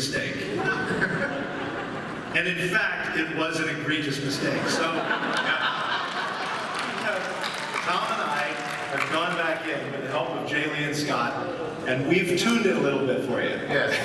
mistake. And in fact, it was an egregious mistake. So, Tom and I have gone back in with the help of Jay Lee and Scott, and we've tuned it a little bit for you. Yes.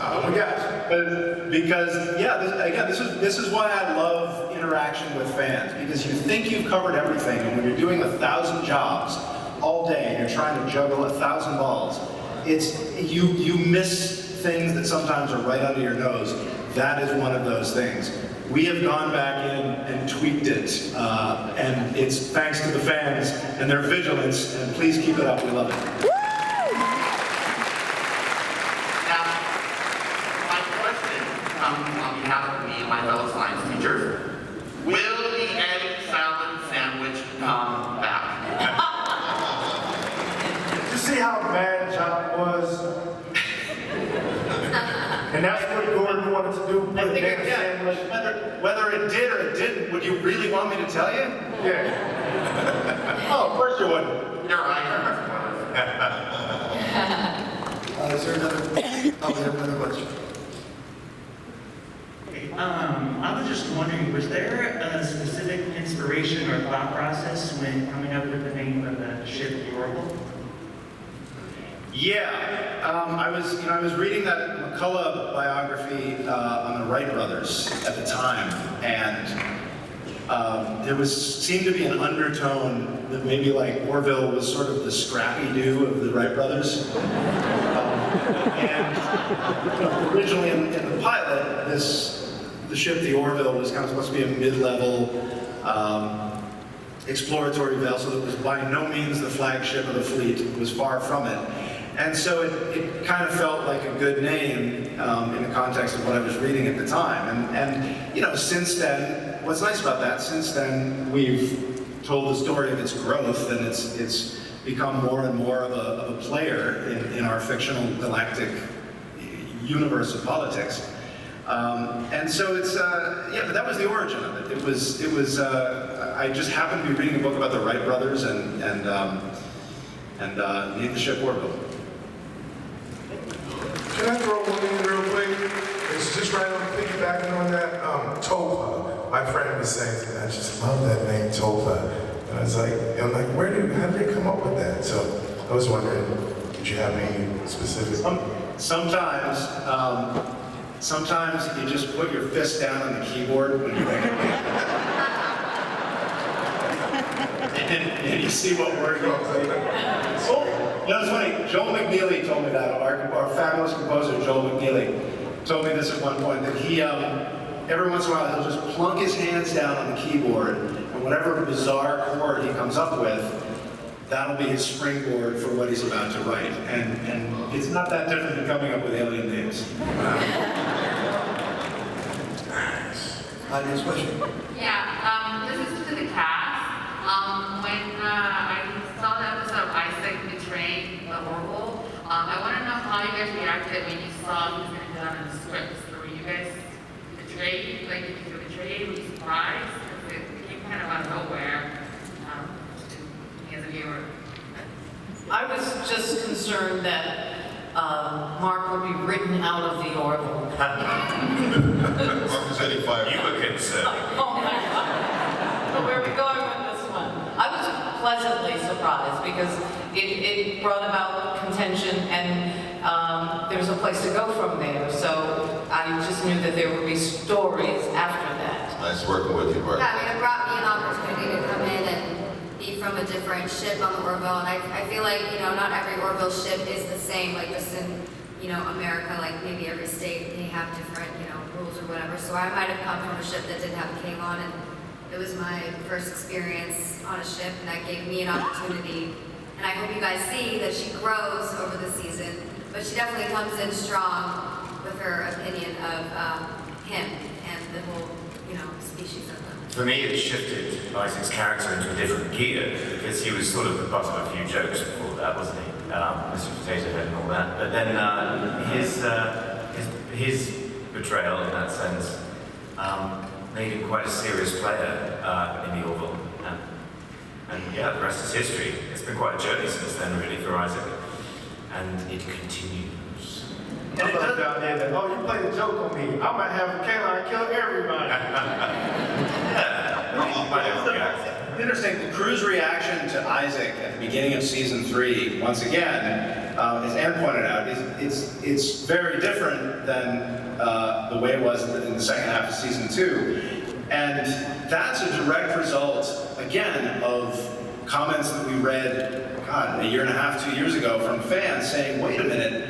Oh my gosh. But because, yeah, this is why I love interaction with fans, because you think you've covered everything, and when you're doing 1,000 jobs all day, and you're trying to juggle 1,000 balls, you miss things that sometimes are right under your nose. That is one of those things. We have gone back in and tweaked it, and it's thanks to the fans and their vigilance, and please keep it up, we love it. Now, my question on behalf of me and my fellow science teachers, will the egg salad sandwich come back? You see how mad John was? And that's what Gordon wanted to do, put I a think damn again, sandwich. whether it did or it didn't, would you really want me to tell you? Yeah. Oh, of course you wouldn't. You're right. Is there another? Oh, we have another question. Okay, I was just wondering, was there a specific inspiration or thought process when coming up with the name of the ship, the Orville? Yeah, I was reading that McCullough biography on the Wright brothers at the time, and there seemed to be an undertone that maybe like Orville was sort of the Scrappy-Doo of the Wright brothers. And originally in the pilot, the ship, the Orville, was kind of supposed to be a mid-level exploratory vessel that was by no means the flagship of the fleet. It was far from it. And so it kind of felt like a good name in the context of what I was reading at the time. And you know, since then, what's nice about that, since then we've told the story of its growth, and it's become more and more of a player in our fictional galactic universe of politics. And so it's, yeah, but that was the origin of it. It was I just happened to be reading a book about the Wright brothers and named the ship Orville. Can I throw one in real quick? It's just right on piggybacking on that, Topher. My friend was saying, I just love that name, Topher. And I was like, how did they come up with that? So I was wondering, did you have any specific? Sometimes you just put your fist down on the keyboard when you make a name. and you see what word goes in. So, you know, it's funny, Joel McNeely told me that, our fabulous composer, Joel McNeely, told me this at one point, that he, every once in a while, he'll just plunk his hands down on the keyboard, and whatever bizarre chord he comes up with, that'll be his springboard for what he's about to write. And it's not that different than coming up with alien names. Next question. Yeah, this is to the cast. When I saw the episode of Isaac betraying the Orville, I want to know how you guys reacted when you saw he was going to die in the script. So were you guys betrayed? Like, did you feel betrayed? Were you surprised? Because it came kind of out of nowhere to me as a viewer. I was just concerned that Mark would be written out of the Orville. Mark said he fired. You were concerned. Oh my God. But where are we going with this one? I was pleasantly surprised because it brought about contention, and there was a place to go from there. So I just knew that there would be stories after that. Nice working with you, Mark. Yeah, I mean, it brought me an opportunity to come in and be from a different ship on the Orville, and I feel like, you know, not every Orville ship is the same, like just in, you know, America, like maybe every state, they have different, you know, rules or whatever. So I might have come from a ship that didn't have a king on, and it was my first experience on a ship, and that gave me an opportunity. And I hope you guys see that she grows over the season, but she definitely comes in strong with her opinion of him and the whole, you know, species of them. For me, it shifted Isaac's character into a different gear, because he was sort of the butt of a few jokes before that, wasn't he? Mr. Potato Head and all that. But then his betrayal, in that sense, made him quite a serious player in the Orville. And yeah, the rest is history. It's been quite a journey since then, really, for Isaac. And it continues. brothers down there that, oh, you played a joke on me. I might have a canine kill everybody. It's interesting, the crew's reaction to Isaac at the beginning of season 3, once again, as Ann pointed out, it's very different than the way it was in the second half of season 2. And that's a direct result, again, of comments that we read, God, a year and a half, 2 years ago from fans saying, wait a minute,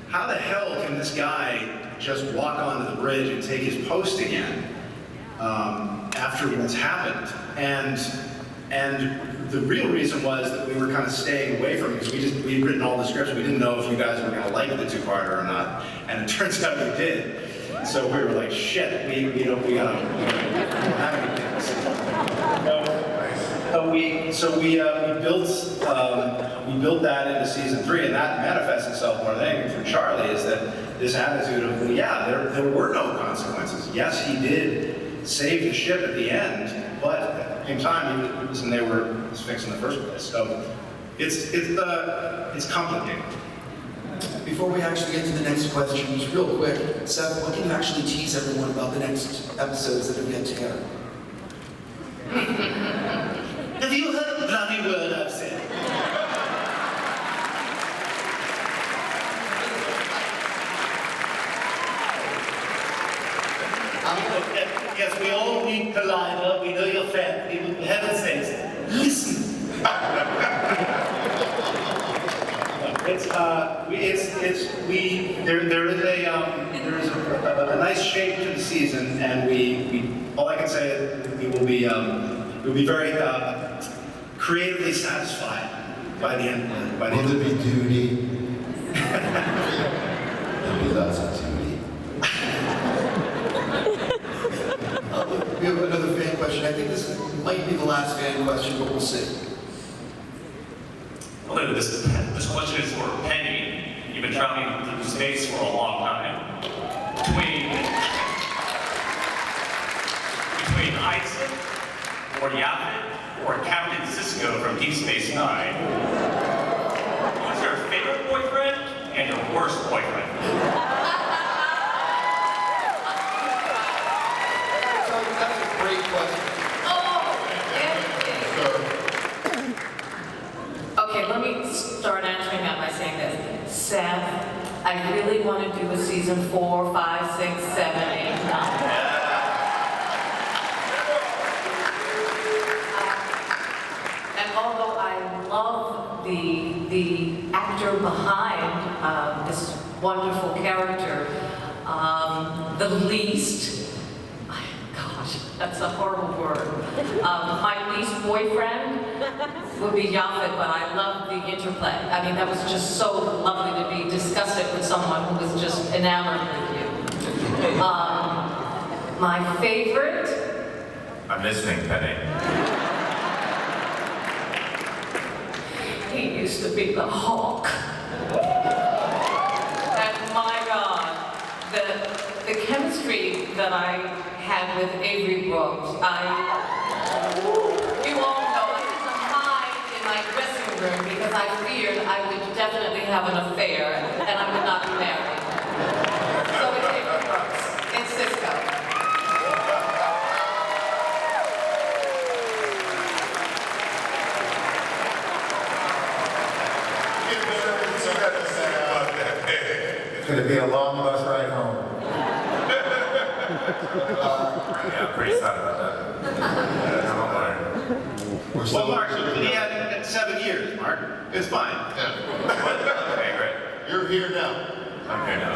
how the hell can this guy just walk onto the bridge and take his post again after what's happened? And the real reason was that we were kind of staying away from it because we'd written all the scripts. We didn't know if you guys were going to like the two-parter or not, and it turns out we did. So we were like, shit, we don't have anything. So we built that into season 3, and that manifests itself more than anything from Charlie is that this attitude of, well, yeah, there were no consequences. Yes, he did save the ship at the end, but at the same time, he was and they were fixed in the first place. So it's complicated. Before we actually get to the next question, just real quick, Seth, what can you actually tease everyone about the next episodes that have yet to air? Have you heard the bloody word I've said? Yes, we all need Collider. We know you're fat. For heaven's sakes, listen. There is a nice shape to the season, and we all I can say is we'll be very creatively satisfied by the end. By the Will end. there be duty? There'll be lots of duty. We have another fan question. I think this might be the last fan question, but we'll see. Hello, this question is for Penny. You've been traveling through space for a long time. Between Isaac, or Yaphet, or Captain Sisko from Deep Space Nine, who's your favorite boyfriend and your worst boyfriend? That's a great question. Okay, let me start answering that by saying this. Seth, I really want to do a season 4, 5, 6, 7, 8, 9. And although I love the actor behind this wonderful character, the least, gosh, that's a horrible word. My least boyfriend would be Yaphet, but I love the interplay. I mean, that was just so lovely to be disgusted with someone who was just enamored with you. My favorite? I'm listening, Penny. He used to be the Hawk. And my God, the chemistry that I had with Avery Brooks, you all know I had to hide in my dressing room because I feared I would definitely have an affair and I would not be married. So it's Avery Brooks. It's Sisko. It's gonna be a long bus ride home. Yeah, I'm pretty sad about that. I'm not worried. Well, Mark, so he had 7 years, Mark. It's fine. Okay, great. You're here now. I'm here now.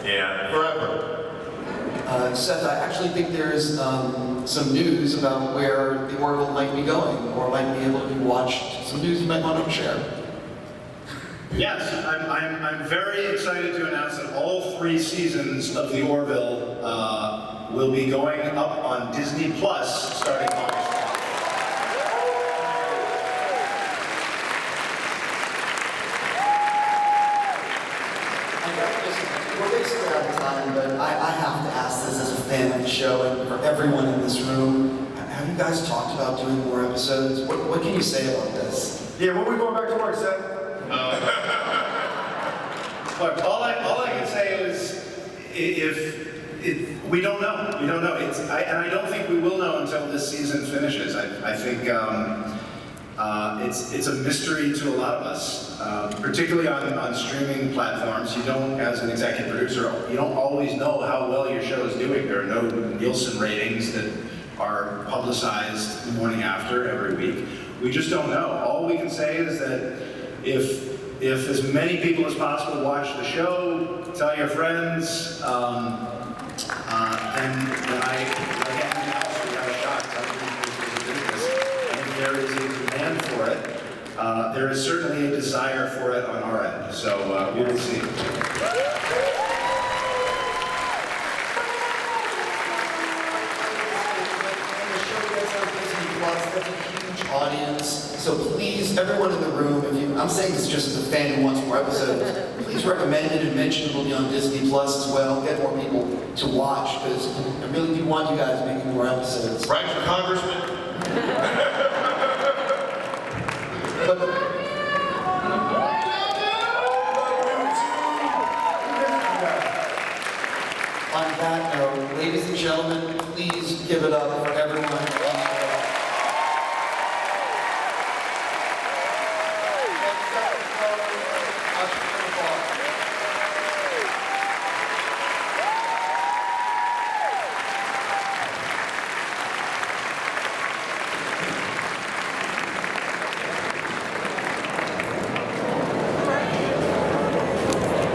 Yeah. Forever. Seth, I actually think there is some news about where the Orville might be going, or might be able to be watched. Some news you might want to share. Yes, I'm very excited to announce that all 3 seasons of the Orville will be going up on Disney Plus starting August 1st. We're basically out of time, but I have to ask this as a fan of the show and for everyone in this room. Have you guys talked about doing more episodes? What can you say about this? Yeah, when we going back to work, Seth? Look, all I can say is, we don't know. We don't know. And I don't think we will know until this season finishes. I think it's a mystery to a lot of us, particularly on streaming platforms. You don't, as an executive producer, you don't always know how well your show is doing. There are no Nielsen ratings that are publicized the morning after every week. We just don't know. All we can say is that if as many people as possible watch the show, tell your friends, then like anything else, we have a shot. And if there is a demand for it, there is certainly a desire for it on our end. So we will see. That's a huge audience. So please, everyone in the room, I'm saying this just as a fan who wants more episodes, please recommend it and mention it will be on Disney Plus as well. Get more people to watch, because I really do want you guys making more episodes. Right, Congressman? But